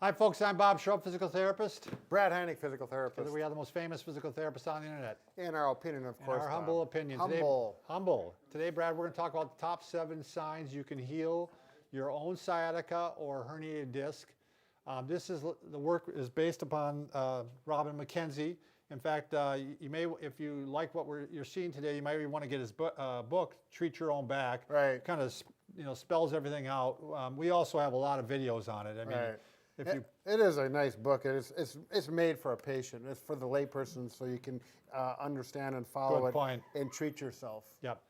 Hi, folks. I'm Bob Schrupp, physical therapist. Brad Heineck, physical therapist. Together we are the most famous physical therapists on the internet. In our opinion, of course. Our humble opinion. Humble. Today, Brad, we're going to talk about the top 7 signs you can heal your own sciatica or herniated disc. The work is based upon Robin McKenzie. In fact, you may, if you like what you're seeing today, you might want to get his book, Treat Your Own Back. Right. Kind of, spells everything out. We also have a lot of videos on it. I mean, right. It is a nice book. It's made for a patient. It's for the layperson, so you can understand and follow it and treat yourself. Yep.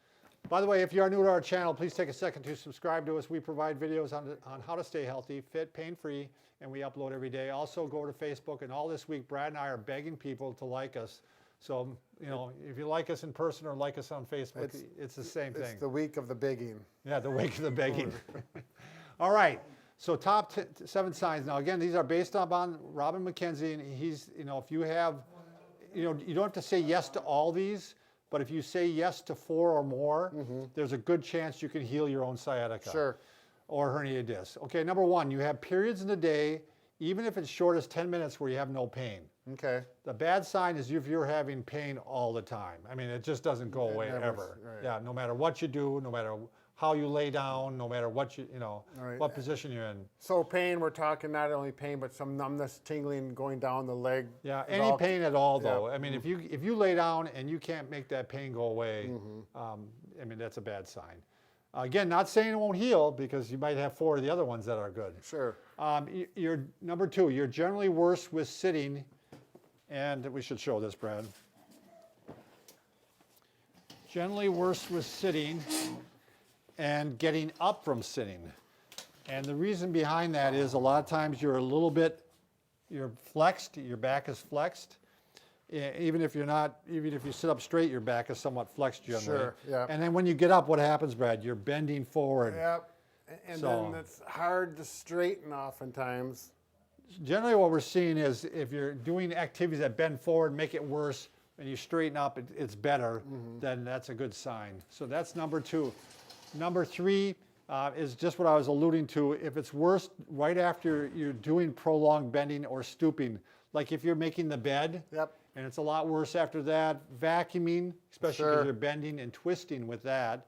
By the way, if you are new to our channel, please take a second to subscribe to us. We provide videos on how to stay healthy, fit, pain-free, and we upload every day. Also, go to Facebook, and all this week, Brad and I are begging people to like us. So, if you like us in person or like us on Facebook, it's the same thing. It's the week of the begging. Yeah, the week of the begging. All right. So top 7 signs. Now, again, these are based on Robin McKenzie, and he's, if you have, you don't have to say yes to all these, but if you say yes to 4 or more, there's a good chance you can heal your own sciatica. Sure. Or herniated disc. Okay, number 1, you have periods in the day, even if it's short as 10 minutes, where you have no pain. Okay. The bad sign is if you're having pain all the time. I mean, it just doesn't go away ever. Right. Yeah, no matter what you do, no matter how you lay down, no matter what right. what position you're in. So pain, we're talking not only pain, but some numbness, tingling going down the leg. Yeah, any pain at all, though. I mean, if you lay down and you can't make that pain go away, I mean, that's a bad sign. Again, not saying it won't heal, because you might have 4 of the other ones that are good. Sure. You're number 2. You're generally worse with sitting, and we should show this, Brad. Generally worse with sitting and getting up from sitting. And the reason behind that is a lot of times you're flexed, your back is flexed. Even if you sit up straight, your back is somewhat flexed generally. Sure, yeah. And then when you get up, what happens, Brad? You're bending forward. Yep. And then it's hard to straighten oftentimes. Generally what we're seeing is if you're doing activities that bend forward, make it worse, and you straighten up, it's better, then that's a good sign. So that's number 2. Number 3 is just what I was alluding to. If it's worse right after you're doing prolonged bending or stooping, like if you're making the bed, and it's a lot worse after that, vacuuming, especially because you're bending and twisting with that,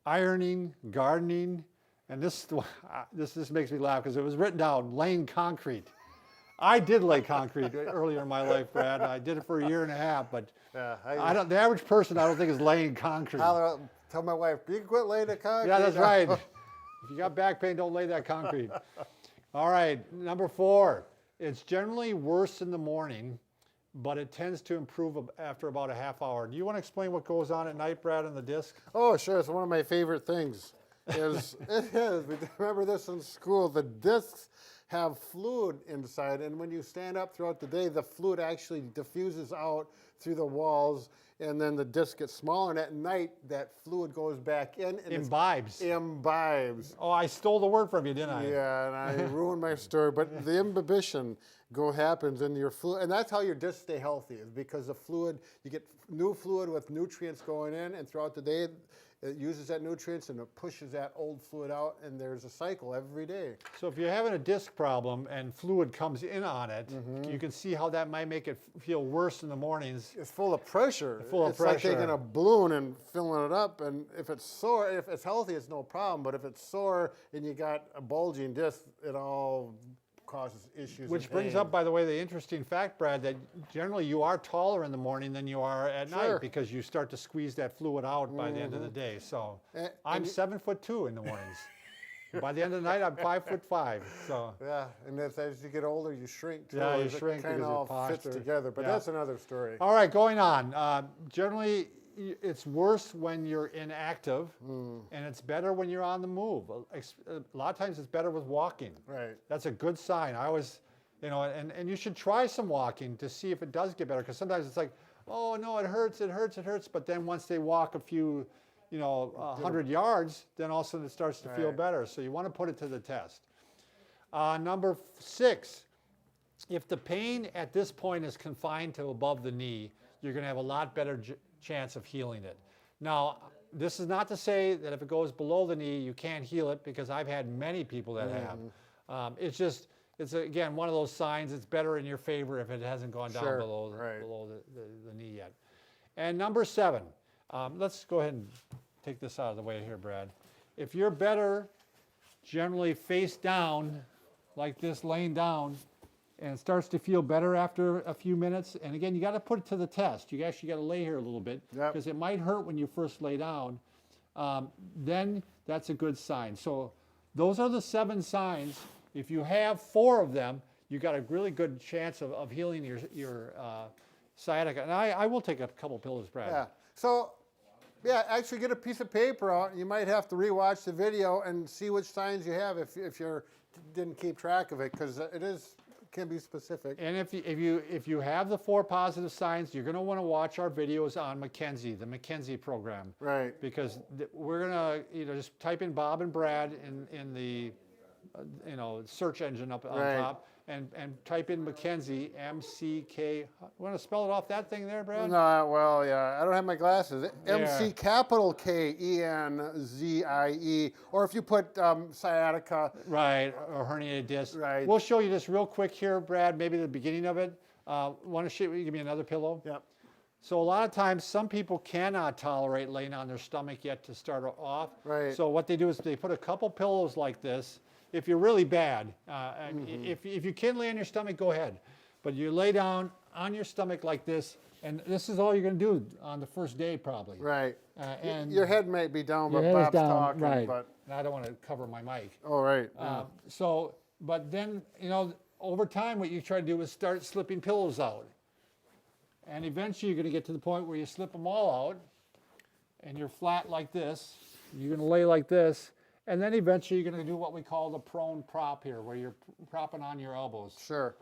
ironing, gardening, and this makes me laugh because it was written down, laying concrete. I did lay concrete earlier in my life, Brad. I did it for a year and a half, but the average person I don't think is laying concrete. Tell my wife, you can quit laying the concrete. Yeah, that's right. If you got back pain, don't lay that concrete. All right, number 4. It's generally worse in the morning, but it tends to improve after about a half hour. Do you want to explain what goes on at night, Brad, in the disc? Oh, sure. It's one of my favorite things. It is. We remember this in school. The discs have fluid inside, and when you stand up throughout the day, the fluid actually diffuses out through the walls, and then the disc gets smaller, and at night, that fluid goes back in. And Imbibes. Imbibes. Oh, I stole the word from you, didn't I? Yeah, and I ruined my story, but the imbibition happens in your fluid, and that's how your discs stay healthy, is because the fluid, you get new fluid with nutrients going in, and throughout the day, it uses that nutrients and it pushes that old fluid out, and there's a cycle every day. So if you're having a disc problem and fluid comes in on it, you can see how that might make it feel worse in the mornings. It's full of pressure. It's like taking a balloon and filling it up, and if it's sore, if it's healthy, it's no problem, but if it's sore and you got a bulging disc, it all causes issues. Which brings up, by the way, the interesting fact, Brad, that generally you are taller in the morning than you are at night, because you start to squeeze that fluid out by the end of the day. So I'm 7'2" in the mornings. By the end of the night, I'm 5'5". So yeah, and as you get older, you shrink too. Yeah, you shrink because it all fits together. But that's another story. All right, going on. Generally, it's worse when you're inactive, and it's better when you're on the move. A lot of times it's better with walking. Right. That's a good sign. I always, and you should try some walking to see if it does get better, because sometimes it's like, oh no, it hurts, but then once they walk a few, 100 yards, then all of a sudden it starts to feel better. So you want to put it to the test. Number 6, if the pain at this point is confined to above the knee, you're going to have a lot better chance of healing it. Now, this is not to say that if it goes below the knee, you can't heal it, because I've had many people that have. It's just it's again one of those signs. It's better in your favor if it hasn't gone down Sure, below right. below the knee yet. And number 7, let's go ahead and take this out of the way here, Brad. If you're better, generally face down, like this, laying down, and it starts to feel better after a few minutes. And again, you got to put it to the test. You actually got to lay here a little bit because it might hurt when you first lay down. Then that's a good sign. So those are the 7 signs. If you have 4 of them, you got a really good chance of healing your sciatica. And I will take a couple pillows, Brad. Yeah. So, yeah, actually get a piece of paper out. You might have to rewatch the video and see which signs you have if you didn't keep track of it, because can be specific. And if you have the 4 positive signs, you're going to want to watch our videos on McKenzie, the McKenzie program. Right. Because we're going to just type in Bob and Brad in the search engine up on top, and type in McKenzie, M-C-K. Want to spell it off that thing there, Brad? No, well, yeah, I don't have my glasses. M-C capital K-E-N-Z-I-E. Or if you put sciatica. Right, or herniated disc. Right. We'll show you this real quick here, Brad, maybe the beginning of it. Want to give me another pillow? Yep. So a lot of times, some people cannot tolerate laying on their stomach yet to start off. Right. So what they do is they put a couple pillows like this. If you're really bad, if you can lay on your stomach, go ahead. But you lay down on your stomach like this, and this is all you're going to do on the first day probably. Right. And your head might be down, but your head is Bob's down, talking. right. But And I don't want to cover my mic. oh, right. But then, over time, what you try to do is start slipping pillows out. And eventually you're going to get to the point where you slip them all out, and you're flat like this. You're going to lay like this. And then eventually you're going to do what we call the prone prop here, where you're propping on your elbows. Sure.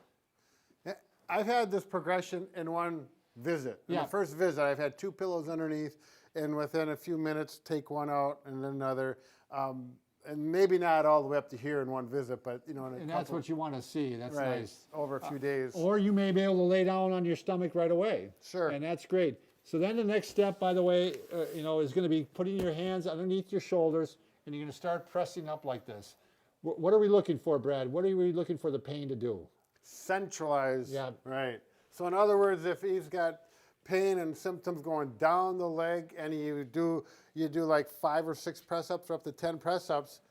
I've had this progression in one visit. In the first visit, I've had 2 pillows underneath, and within a few minutes, take one out and then another. And maybe not all the way up to here in one visit, but And that's what you want to see. That's nice. Over a few days. Or you may be able to lay down on your stomach right away. Sure. And that's great. So then the next step, by the way, is going to be putting your hands underneath your shoulders, and you're going to start pressing up like this. What are we looking for, Brad? What are we looking for the pain to do? Centralize. Yeah. Right. So in other words, if he's got pain and symptoms going down the leg, and you do like 5 or 6 press-ups or up to 10 press-ups,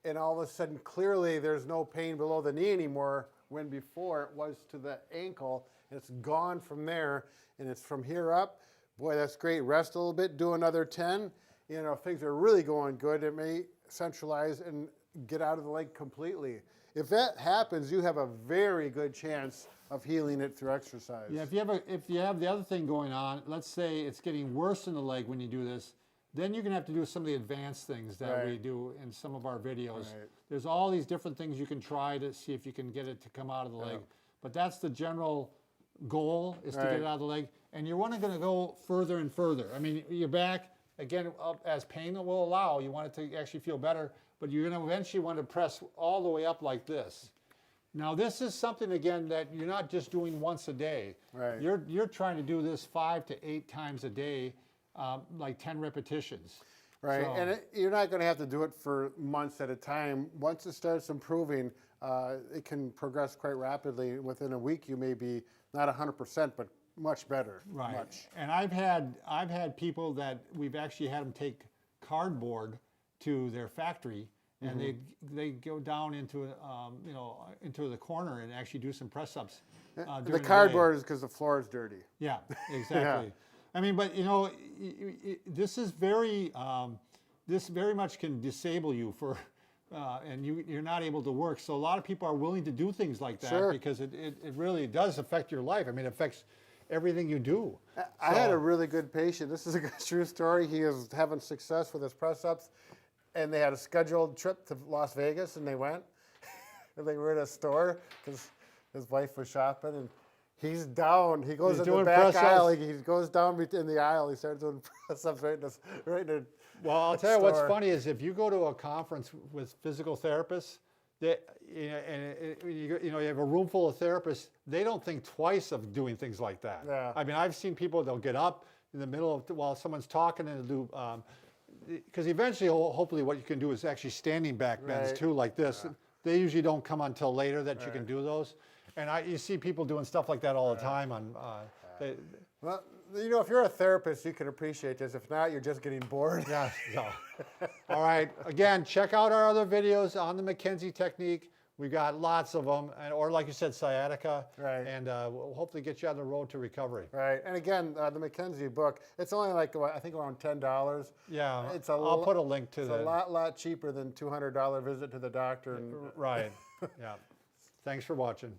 and all of a sudden clearly there's no pain below the knee anymore, when before it was to the ankle, and it's gone from there, and it's from here up. Boy, that's great. Rest a little bit, do another 10. If things are really going good, it may centralize and get out of the leg completely. If that happens, you have a very good chance of healing it through exercise. Yeah, if you have the other thing going on, let's say it's getting worse in the leg when you do this, then you're going to have to do some of the advanced things that we do in some of our videos. Right. There's all these different things you can try to see if you can get it to come out of the leg. But that's the general goal, is to get it out of the leg. And you're only going to go further and further. I mean, your back, again, up as pain will allow, you want it to actually feel better, but you're going to eventually want to press all the way up like this. Now, this is something, again, that you're not just doing once a day. Right. You're trying to do this 5 to 8 times a day, like 10 repetitions. Right, So- and you're not going to have to do it for months at a time. Once it starts improving, it can progress quite rapidly. Within a week, you may be not 100%, but much better. Right. Much. And I've had people that we've actually had them take cardboard to their factory, and they go down into into the corner and actually do some press ups. The cardboard is because the floor is dirty. Yeah, exactly. I mean, but this is this very much can disable you for, and you're not able to work. So a lot of people are willing to do things like that because it really does affect your life. I mean, it affects everything you do. I had a really good patient. This is a true story. He is having success with his press-ups, and they had a scheduled trip to Las Vegas, and they went. And they were in a store because his wife was shopping, and he's down. He goes in the back aisle. He goes down in the aisle. He starts doing press-ups right in the Well, I'll tell you what's funny is if you go to a conference with physical therapists, you have a room full of therapists, they don't think twice of doing things like that. Yeah. I mean, I've seen people, they'll get up in the middle of, while someone's talking, and they'll do, because eventually, hopefully what you can do is actually standing back bends too, like this. they usually don't come until later that you can do those. And you see people doing stuff like that all the time on. Well, you know, if you're a therapist, you can appreciate this. If not, you're just getting bored. Yeah. No. All right. Again, check out our other videos on the McKenzie technique. We got lots of them, or like you said, sciatica. Right. And we'll hopefully get you on the road to recovery. Right. And again, the McKenzie book, it's only like, I think around $10. Yeah. It's I'll put a link to that. It's a lot cheaper than $200 visit to the doctor. And, Right. Yeah. Thanks for watching.